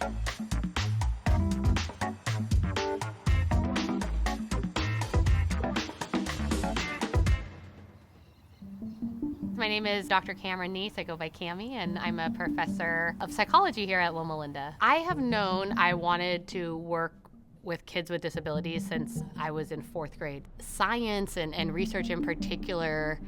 My name is Dr. Cameron Neece. I go by Cammy, and I'm a professor of psychology here at Loma Linda. I have known I wanted to work with kids with disabilities since I was in 4th grade. Science and research in particular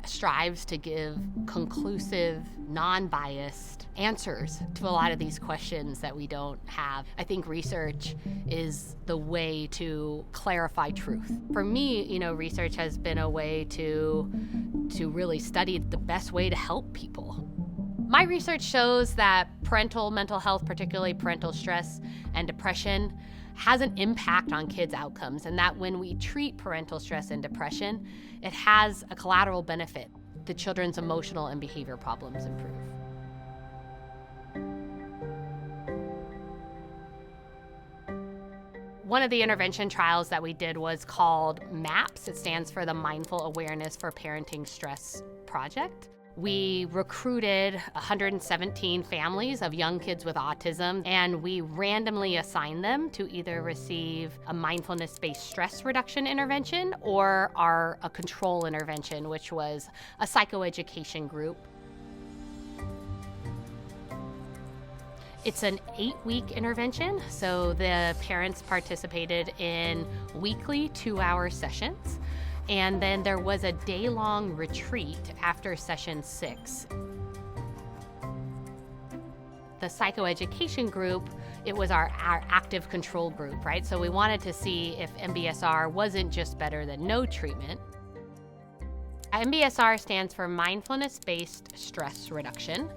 strives to give conclusive, non-biased answers to a lot of these questions that we don't have. I think research is the way to clarify truth. For me, research has been a way to really study the best way to help people. My research shows that parental mental health, particularly parental stress and depression, has an impact on kids' outcomes, and that when we treat parental stress and depression, it has a collateral benefit. The children's emotional and behavior problems improve. One of the intervention trials that we did was called MAPS. It stands for the Mindful Awareness for Parenting Stress Project. We recruited 117 families of young kids with autism, and we randomly assigned them to either receive a mindfulness-based stress reduction intervention or a control intervention, which was a psychoeducation group. It's an 8-week intervention, so the parents participated in weekly 2-hour sessions. And then there was a day-long retreat after session 6. The psychoeducation group, it was our active control group, right? So we wanted to see if MBSR wasn't just better than no treatment. MBSR stands for mindfulness-based stress reduction.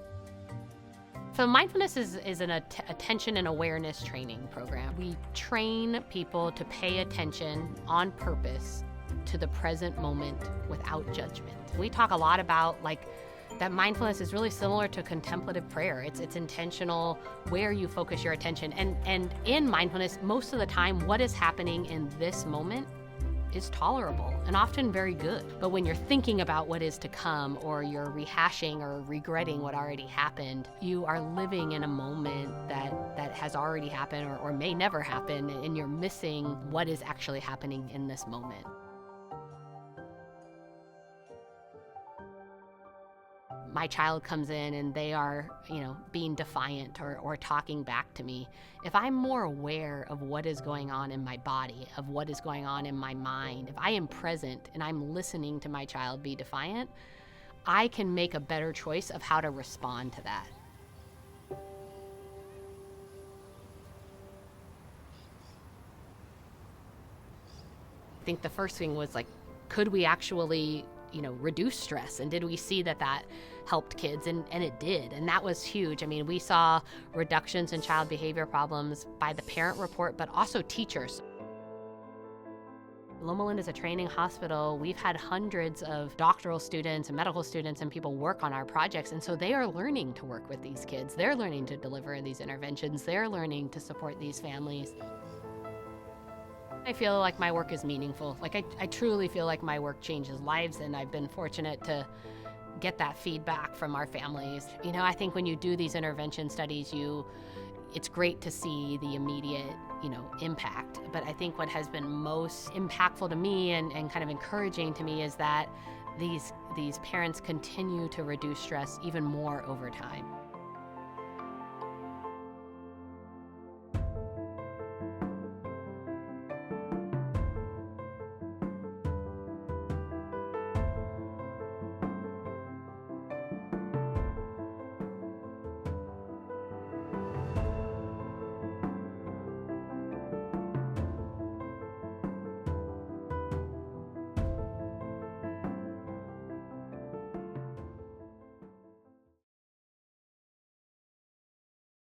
So mindfulness is an attention and awareness training program. We train people to pay attention on purpose to the present moment without judgment. We talk a lot about that mindfulness is really similar to contemplative prayer. It's intentional where you focus your attention. And in mindfulness, most of the time, what is happening in this moment is tolerable and often very good. But when you're thinking about what is to come, or you're rehashing or regretting what already happened, you are living in a moment that has already happened or may never happen, and you're missing what is actually happening in this moment. My child comes in and they are, being defiant or talking back to me. If I'm more aware of what is going on in my body, of what is going on in my mind, if I am present and I'm listening to my child be defiant, I can make a better choice of how to respond to that. I think the first thing was could we actually reduce stress, and did we see that helped kids? And it did, and that was huge. I mean, we saw reductions in child behavior problems by the parent report, but also teachers. Loma Linda is a training hospital. We've had hundreds of doctoral students and medical students and people work on our projects, and so they are learning to work with these kids. They're learning to deliver these interventions. They're learning to support these families. I feel like my work is meaningful. I truly feel like my work changes lives, and I've been fortunate to get that feedback from our families. I think when you do these intervention studies, it's great to see the immediate, impact. But I think what has been most impactful to me and kind of encouraging to me is that these parents continue to reduce stress even more over time.